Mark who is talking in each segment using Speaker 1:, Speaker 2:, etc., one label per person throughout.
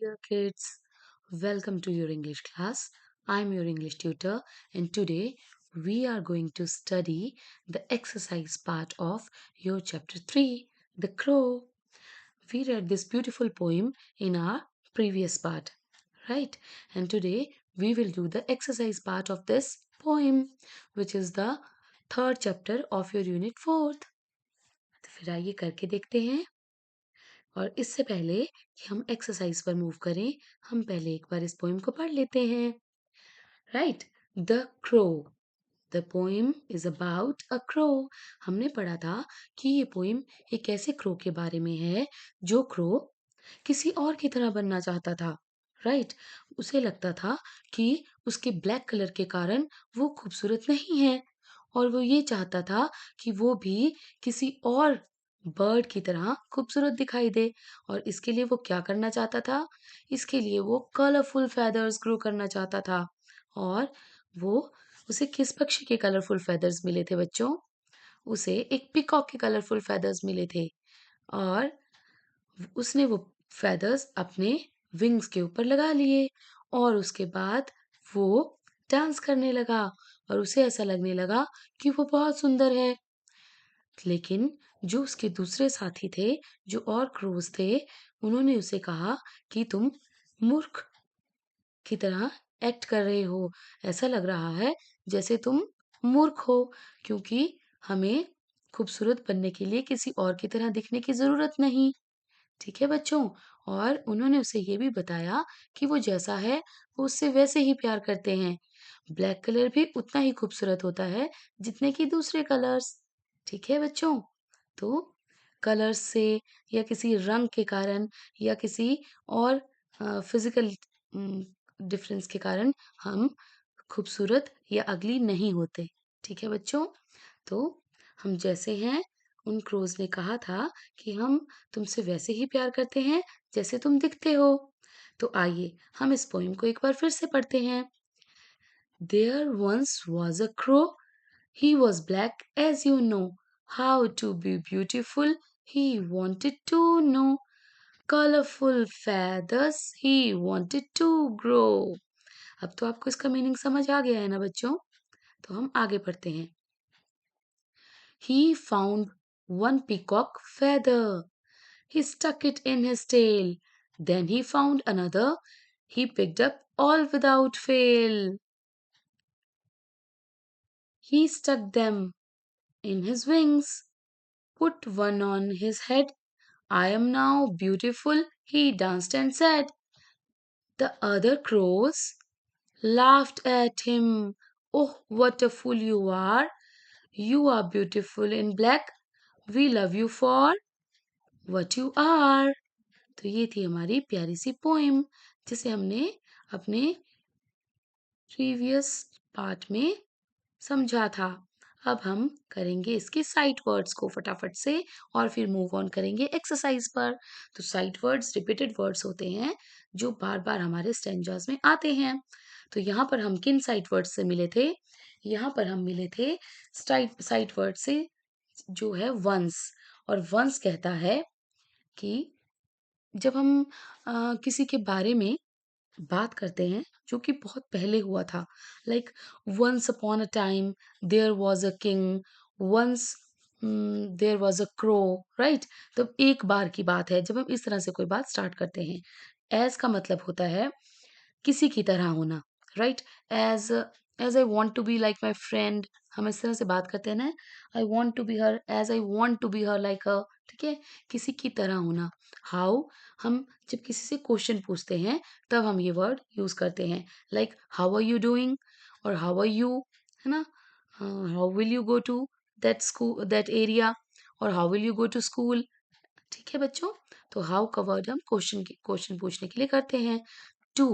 Speaker 1: Dear kids, welcome to your English class. I'm your English tutor, and today we are going to study the exercise part of your chapter 3, The Crow. We read this beautiful poem in our previous part, right? And today we will do the exercise part of this poem, which is the third chapter of your unit 4th. तो फिर आइए करके देखते हैं। और इससे पहले कि हम एक्सरसाइज पर मूव करें, हम पहले एक बार इस पोएम को पढ़ लेते हैं। Right, the crow. The poem is about a crow. हमने पढ़ा था कि ये पोएम एक ऐसे क्रो के बारे में है जो क्रो किसी और की तरह बनना चाहता था। राइट, उसे लगता था कि उसके ब्लैक कलर के कारण वो खूबसूरत नहीं है और वो ये चाहता था कि वो भी किसी और बर्ड की तरह खूबसूरत दिखाई दे। और इसके लिए वो क्या करना चाहता था? इसके लिए वो कलरफुल फेदर्स ग्रो करना चाहता था। और वो उसे किस पक्षी के कलरफुल फेदर्स मिले थे बच्चों? उसे एक पीकॉक के कलरफुल फेदर्स मिले थे। और उसने वो फेदर्स अपने विंग्स के ऊपर लगा लिए और उसके बाद वो डांस करने लगा और उसे ऐसा लगने लगा कि वो बहुत सुंदर है। लेकिन जो उसके दूसरे साथी थे, जो और क्रोज थे, उन्होंने उसे कहा कि तुम मूर्ख की तरह एक्ट कर रहे हो। ऐसा लग रहा है जैसे तुम मूर्ख हो, क्योंकि हमें खूबसूरत बनने के लिए किसी और की तरह दिखने की ज़रूरत नहीं। ठीक है बच्चों? और उन्होंने उसे ये भी बताया कि वो जैसा है, वो उससे वैसे ही प्यार करते हैं। ब्लैक कलर भी उतना ही खूबसूरत होता है जितने कि दूसरे कलर्स। ठीक है बच्चों? तो कलर्स से या किसी रंग के कारण या किसी और फिजिकल डिफरेंस के कारण हम खूबसूरत या अगली नहीं होते। ठीक है बच्चों? तो हम जैसे हैं, उन क्रोज ने कहा था कि हम तुमसे वैसे ही प्यार करते हैं जैसे तुम दिखते हो। तो आइए हम इस पोएम को एक बार फिर से पढ़ते हैं। There once was a crow. He was black as you know. How to be beautiful he wanted to know. Colorful feathers he wanted to grow. अब तो आपको इसका मीनिंग समझ आ गया है ना बच्चों? तो हम आगे पढ़ते हैं। He found one peacock feather. He stuck it in his tail. Then he found another. He picked up all without fail. He stuck them in his wings, put one on his head. I am now beautiful, he danced and said. The other crows laughed at him. Oh, what a fool you are! You are beautiful in black. We love you for what you are. तो ये थी हमारी प्यारी सी poem जिसे हमने अपने previous part में समझा था। अब हम करेंगे इसके साइट वर्ड्स को फटाफट से और फिर मूव ऑन करेंगे एक्सरसाइज पर। तो साइट वर्ड्स रिपीटेड वर्ड्स होते हैं जो बार बार हमारे स्टेंजास में आते हैं। तो यहाँ पर हम किन साइट वर्ड्स से मिले थे? यहाँ पर हम मिले थे साइट वर्ड से जो है वंस। और वंस कहता है कि जब हम किसी के बारे में बात करते हैं जो कि बहुत पहले हुआ था, like once upon a time there was a king, once there was a crow. Right, तो एक बार की बात है जब हम इस तरह से कोई बात स्टार्ट करते हैं। एज का मतलब होता है किसी की तरह होना। Right, as as I want to be like my friend, हम इस तरह से बात करते हैं ना। I want to be her as I want to be her like a. ठीक है, किसी की तरह होना। हाउ, हम जब किसी से क्वेश्चन पूछते हैं तब हम ये वर्ड यूज करते हैं, like how are you doing और हाउ आर यू, है ना। How will you go to that school that area और how will you go to school. ठीक है बच्चों? तो हाउ का वर्ड हम क्वेश्चन पूछने के लिए करते हैं। Two,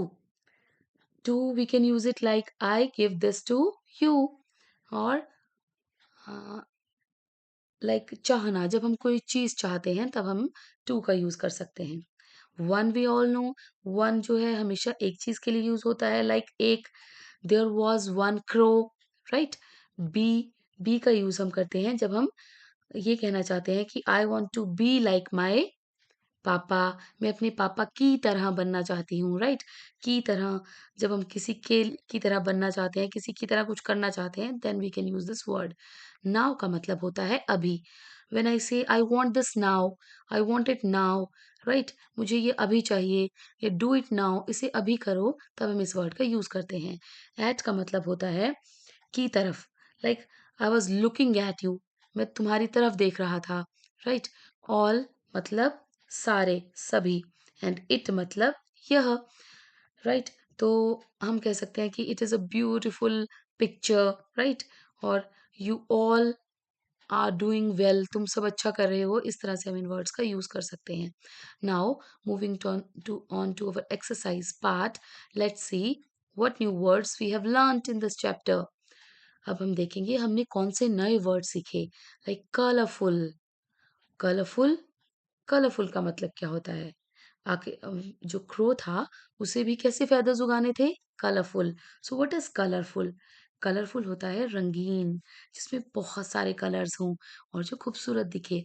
Speaker 1: we can use it like I give this to you। और लाइक चाहना, जब हम कोई चीज चाहते हैं तब हम टू का यूज कर सकते हैं। One we all know, one जो है हमेशा एक चीज के लिए यूज होता है, लाइक एक। There was one crow. Right, B, B का यूज हम करते हैं जब हम ये कहना चाहते हैं कि I want to be like my papa, मैं अपने पापा की तरह बनना चाहती हूँ, राइट? की तरह, जब हम किसी के की तरह बनना चाहते हैं, किसी की तरह कुछ करना चाहते हैं, then we can use this word. Now का मतलब होता है अभी। When I say I want this now, I want it now, right? मुझे ये अभी चाहिए, ये डू इट नाउ, इसे अभी करो, तब हम इस वर्ड का यूज़ करते हैं। एट का मतलब होता है की तरफ, like I was looking at you, मैं तुम्हारी तरफ देख रहा था, राइट? ऑल मतलब सारे, सभी, एंड इट मतलब यह, राइट? तो हम कह सकते हैं कि it is a beautiful picture, right? और you all are doing well, तुम सब अच्छा कर रहे हो, इस तरह से हम इन वर्ड्स का यूज कर सकते हैं। Now moving to our exercise part, let's see what new words we have learned in this chapter. अब हम देखेंगे हमने कौन से नए वर्ड सीखे, लाइक कलरफुल। कलरफुल, कलरफुल का मतलब क्या होता है? जो क्रो था, उसे भी कैसे फेदर्स उगाने थे? Colourful. So what is colourful? Colourful होता है रंगीन, जिसमें बहुत सारे कलर्स हों और जो खूबसूरत दिखे,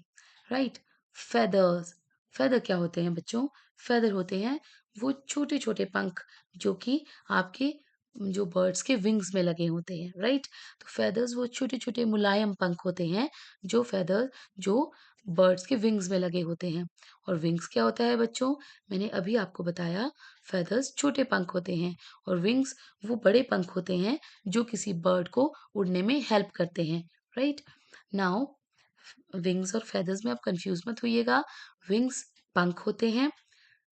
Speaker 1: राइट? फेदर्स, फेदर क्या होते हैं बच्चों? फेदर होते हैं वो छोटे छोटे पंख जो कि आपके जो बर्ड्स के विंग्स में लगे होते हैं, राइट? तो फेदर्स वो छोटे छोटे मुलायम पंख होते हैं, जो फेदर जो बर्ड्स के विंग्स में लगे होते हैं। और विंग्स क्या होता है बच्चों? मैंने अभी आपको बताया, फेदर्स छोटे पंख होते हैं और विंग्स वो बड़े पंख होते हैं जो किसी बर्ड को उड़ने में हेल्प करते हैं, राइट? नाउ विंग्स और फेदर्स में आप कंफ्यूज मत होइएगा। विंग्स पंख होते हैं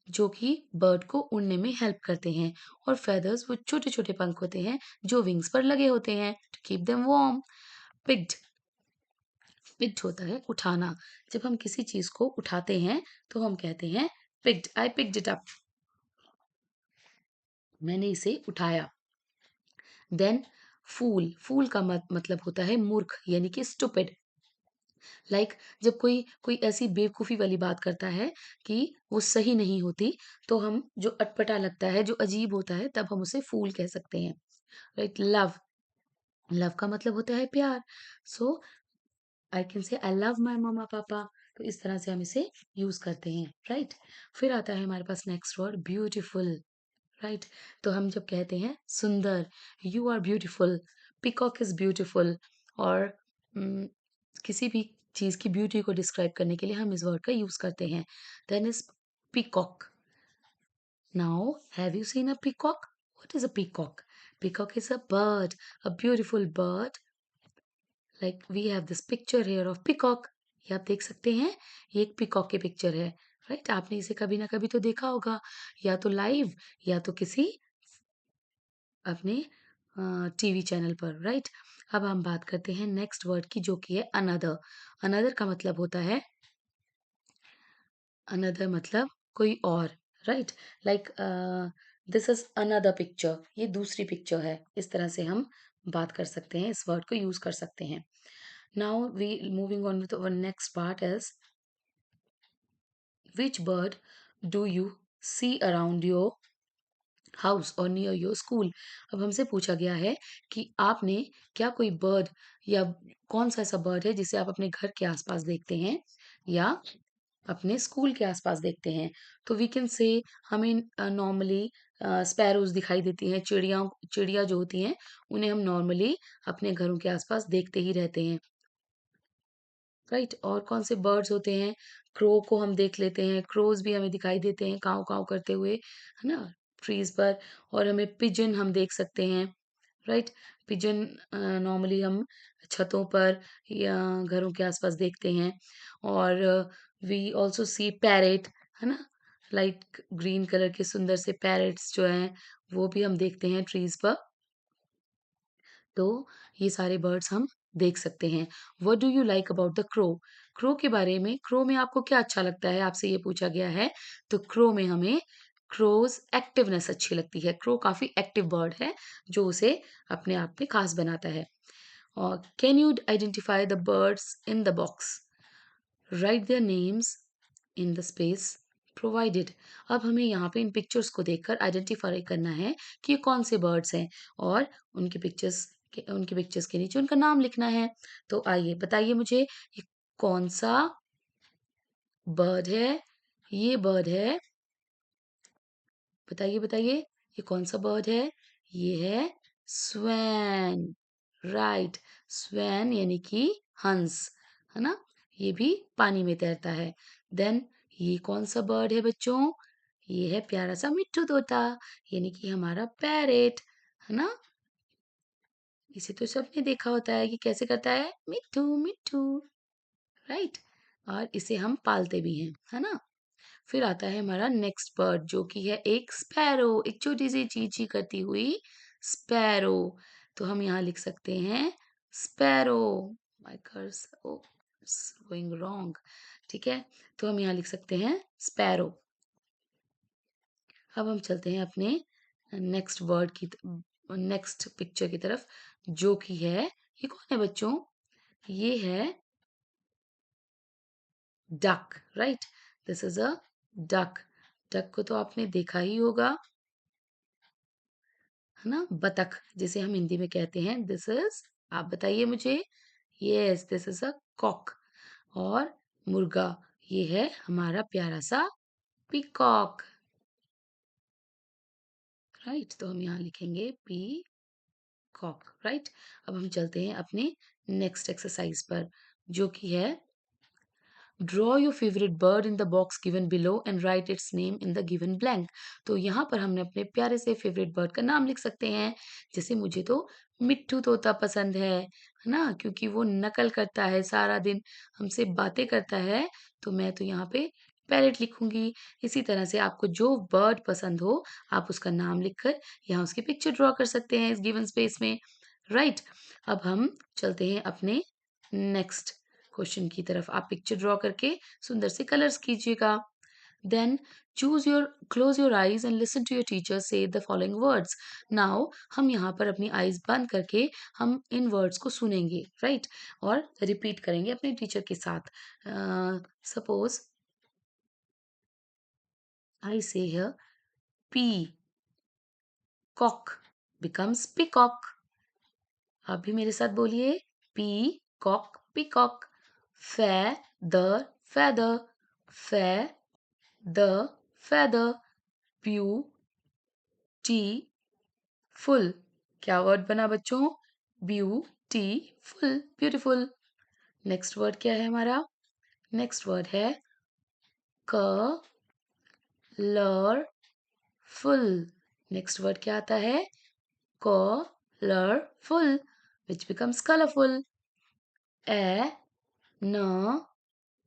Speaker 1: जो कि बर्ड को उड़ने में हेल्प करते हैं, और फेदर्स वो छोटे छोटे पंख होते हैं जो विंग्स पर लगे होते हैं to keep them warm. Pigged, picked होता है उठाना। जब हम किसी चीज को उठाते हैं तो हम कहते हैं picked, I picked it up, मैंने इसे उठाया। देन फूल, फूल का मतलब होता है मूर्ख, यानी कि स्टूपिड। लाइक जब कोई कोई ऐसी बेवकूफी वाली बात करता है कि वो सही नहीं होती, तो हम जो अटपटा लगता है, जो अजीब होता है, तब हम उसे फूल कह सकते हैं, राइट? लव, लव का मतलब होता है प्यार। सो I can say I love my मम्मा पापा। तो इस तरह से हम इसे यूज करते हैं, राइट? फिर आता है हमारे पास नेक्स्ट वर्ड ब्यूटीफुल, राइट? तो हम जब कहते हैं सुंदर, you are beautiful, peacock is beautiful, और हम्म, किसी भी चीज की ब्यूटी को डिस्क्राइब करने के लिए हम इस वर्ड का यूज करते हैं। Then is peacock. Now have you seen a peacock? What is a peacock? Peacock is a bird, a beautiful bird. Like we have this picture here of peacock. ये आप देख सकते हैं, ये एक पीकॉक की पिक्चर है, राइट? आपने इसे कभी ना कभी तो देखा होगा, या तो लाइव या तो किसी अपने टीवी चैनल पर, राइट? अब हम बात करते हैं नेक्स्ट वर्ड की, जो कि है अनदर। अनदर का मतलब होता है, अनदर मतलब कोई और, right? Like this is another picture, ये दूसरी पिक्चर है, इस तरह से हम बात कर सकते हैं, इस वर्ड को यूज कर सकते हैं। Now we moving on with our next part is which bird do you see around your house और नियर योर स्कूल? अब हमसे पूछा गया है कि आपने क्या कोई बर्ड, या कौन सा ऐसा बर्ड है जिसे आप अपने घर के आसपास देखते हैं या अपने स्कूल के आसपास देखते हैं? तो वी कैन से हमें नॉर्मली स्पैरोज दिखाई देती हैं, चिड़िया, चिड़िया जो होती हैं, उन्हें हम नॉर्मली अपने घरों के आसपास देखते ही रहते हैं, राइट? और कौन से बर्ड्स होते हैं? क्रो को हम देख लेते हैं, क्रोज भी हमें दिखाई देते हैं काव काव करते हुए, है ना, ट्रीज पर। और हमें पिजन हम देख सकते हैं, राइट? पिजन नॉर्मली हम छतों पर या घरों के आसपास देखते हैं। और वी ऑल्सो सी पैरेट, है ना, लाइट ग्रीन कलर के सुंदर से पैरेट्स जो हैं, वो भी हम देखते हैं ट्रीज पर। तो ये सारे बर्ड्स हम देख सकते हैं। What do you like about the crow? Crow के बारे में, क्रो में आपको क्या अच्छा लगता है, आपसे ये पूछा गया है। तो क्रो में हमें क्रोज एक्टिवनेस अच्छी लगती है। क्रो काफी एक्टिव बर्ड है, जो उसे अपने आप में खास बनाता है। और can you identify the birds in the box? Right their names in the space provided. अब हमें यहाँ पे इन पिक्चर्स को देखकर आइडेंटिफाई करना है कि ये कौन से बर्ड्स हैं, और उनके पिक्चर्स के नीचे उनका नाम लिखना है। तो आइए बताइए मुझे, ये कौन सा बर्ड है, ये बर्ड है, बताइए बताइए, ये कौन सा बर्ड है? ये है स्वैन। राइट, स्वैन यानी कि हंस, है ना? ये भी पानी में तैरता है। देन ये कौन सा बर्ड है बच्चों? ये है प्यारा सा मिट्ठू तोता, यानी कि हमारा पैरेट, है ना? इसे तो सबने देखा होता है कि कैसे करता है, मिट्ठू मिट्ठू। राइट, और इसे हम पालते भी हैं, है ना? फिर आता है हमारा नेक्स्ट बर्ड, जो कि है एक स्पैरो, एक छोटी सी चींची करती हुई स्पैरो। तो हम यहाँ लिख सकते हैं sparrow. My cursor going wrong. ठीक है, तो हम यहाँ लिख सकते हैं स्पैरो। अब हम चलते हैं अपने नेक्स्ट वर्ड की नेक्स्ट पिक्चर की तरफ, जो कि है, ये कौन है बच्चों? ये है duck. Right, this is a duck. Duck को तो आपने देखा ही होगा, है ना? बतख, जिसे हम हिंदी में कहते हैं, दिस इज, आप बताइए मुझे। Yes, this is a cock. और मुर्गा, ये है हमारा प्यारा सा पीकॉक। राइट, तो हम यहाँ लिखेंगे पी कॉक। राइट, अब हम चलते हैं अपने नेक्स्ट एक्सरसाइज पर, जो कि है draw your favourite bird in the box given below and right it's name in the given blank. तो यहाँ पर हमने अपने प्यारे से फेवरेट बर्ड का नाम लिख सकते हैं। जैसे मुझे तो मिट्ठू तोता पसंद है ना? क्योंकि वो नकल करता है सारा दिन, हमसे बातें करता है। तो मैं तो यहाँ पे पैरेट लिखूंगी। इसी तरह से आपको जो बर्ड पसंद हो, आप उसका नाम लिखकर यहाँ उसकी पिक्चर ड्रॉ कर सकते हैं इस गिवन स्पेस में। राइट, अब हम चलते हैं अपने नेक्स्ट क्वेश्चन की तरफ। आप पिक्चर ड्रॉ करके सुंदर से कलर्स कीजिएगा। Then choose your close your eyes and listen to your teacher say the following words. Now हम यहाँ पर अपनी आईज बंद करके हम इन वर्ड्स को सुनेंगे, राइट, और रिपीट करेंगे अपने टीचर के साथ। Suppose I say here pea cock becomes peacock. आप भी मेरे साथ बोलिए, pea cock peacock. feather feather feather feather beautiful। क्या वर्ड बना बच्चों? Beautiful, beautiful. नेक्स्ट वर्ड क्या है हमारा? नेक्स्ट वर्ड है कलरफुल। नेक्स्ट वर्ड क्या आता है? Colourful, which becomes colorful। a n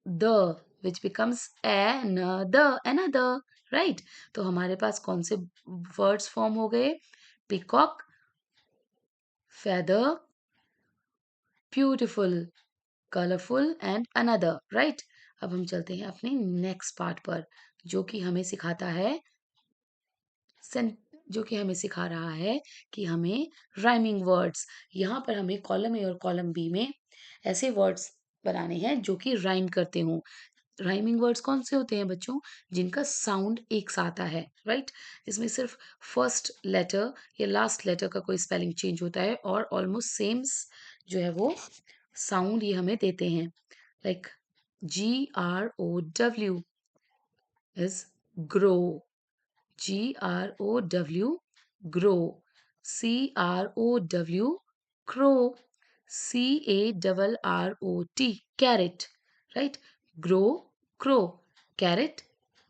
Speaker 1: the, which becomes another, right? तो हमारे पास कौन से वर्ड्स फॉर्म हो गए? Peacock, feather, beautiful, colorful and another, right? अब हम चलते हैं अपने नेक्स्ट पार्ट पर, जो कि हमें सिखाता है सें जो कि हमें सिखा रहा है कि हमें राइमिंग वर्ड्स, यहाँ पर हमें कॉलम ए और कॉलम बी में ऐसे वर्ड्स बनाने हैं जो कि राइम करते हों। राइमिंग वर्ड्स कौन से होते हैं बच्चों? जिनका साउंड एक सा आता है, राइट, जिसमें सिर्फ फर्स्ट लेटर या लास्ट लेटर का कोई स्पेलिंग चेंज होता है और ऑलमोस्ट सेम जो है वो साउंड ये हमें देते हैं। Like GROW is grow, GROW grow, CROW crow, CARROT carrot, right? Grow, crow, carrot.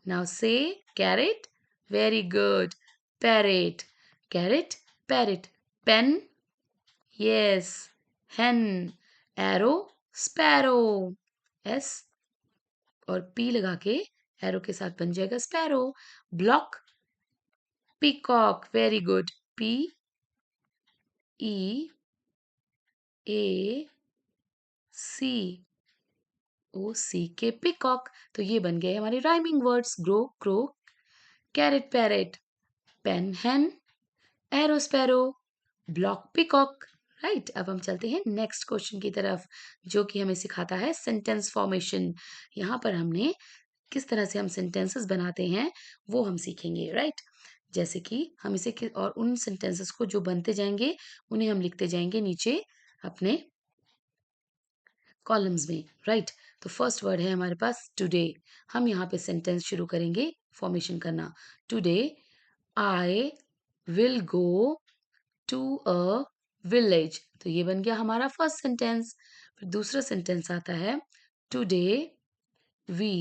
Speaker 1: Now say carrot. Very good. Parrot, carrot, parrot. Pen, yes. Hen, arrow, sparrow. S और P लगा के एरो के साथ बन जाएगा sparrow. Block, peacock, very good. PEACOC के peacock. तो ये बन गए हमारे rhyming words, grow, crow, carrot, parrot, pen, hen, arrow, sparrow, block, peacock. Right, अब हम चलते हैं नेक्स्ट क्वेश्चन की तरफ, जो कि हमें सिखाता है सेंटेंस फॉर्मेशन। यहाँ पर हमने किस तरह से हम सेंटेंसेस बनाते हैं वो हम सीखेंगे, राइट? जैसे कि हम इसे और उन सेंटेंसेस को जो बनते जाएंगे उन्हें हम लिखते जाएंगे नीचे अपने कॉलम्स में, राइट। तो फर्स्ट वर्ड है हमारे पास टुडे। हम यहाँ पे सेंटेंस शुरू करेंगे फॉर्मेशन करना। Today I will go to a village. तो ये बन गया हमारा फर्स्ट सेंटेंस। फिर दूसरा सेंटेंस आता है today we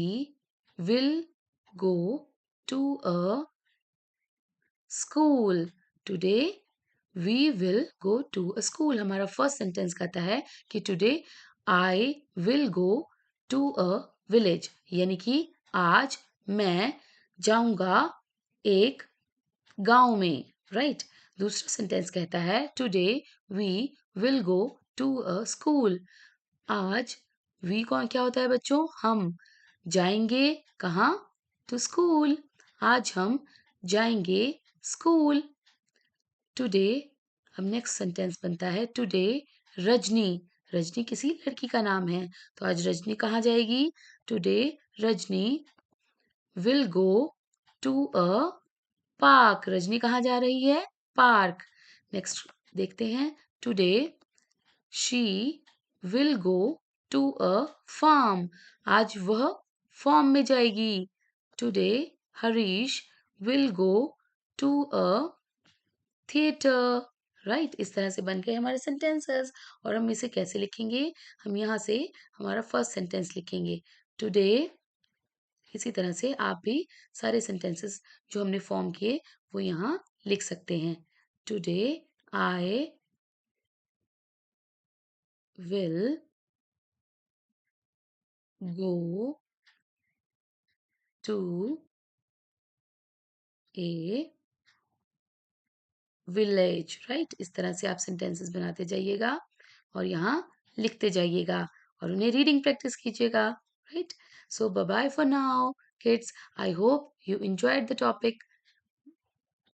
Speaker 1: will go to a school. Today we will go to a school. हमारा फर्स्ट सेंटेंस कहता है कि today I will go to a village, यानी कि आज मैं जाऊंगा एक गांव में, राइट। दूसरा सेंटेंस कहता है today we will go to a school. आज वी कौन क्या होता है बच्चों? हम जाएंगे कहाँ? To school. आज हम जाएंगे स्कूल। टुडे अब नेक्स्ट सेंटेंस बनता है टुडे रजनी। रजनी किसी लड़की का नाम है, तो आज रजनी कहाँ जाएगी? Today Rajni will go to a park. Rajni कहाँ जा रही है? पार्क। नेक्स्ट देखते हैं today she will go to a farm. आज वह फार्म में जाएगी। Today Harish will go to a theatre, right. इस तरह से बन गए हमारे सेंटेंसेस। और हम इसे कैसे लिखेंगे? हम यहाँ से हमारा फर्स्ट सेंटेंस लिखेंगे टुडे। इसी तरह से आप भी सारे सेंटेंसेस जो हमने फॉर्म किए वो यहाँ लिख सकते हैं। Today I will go to a village, right. इस तरह से आप सेंटेंसेस बनाते जाइएगा और यहाँ लिखते जाइएगा और उन्हें रीडिंग प्रैक्टिस कीजिएगा, right. So bye bye for now kids. I hope you enjoyed the topic.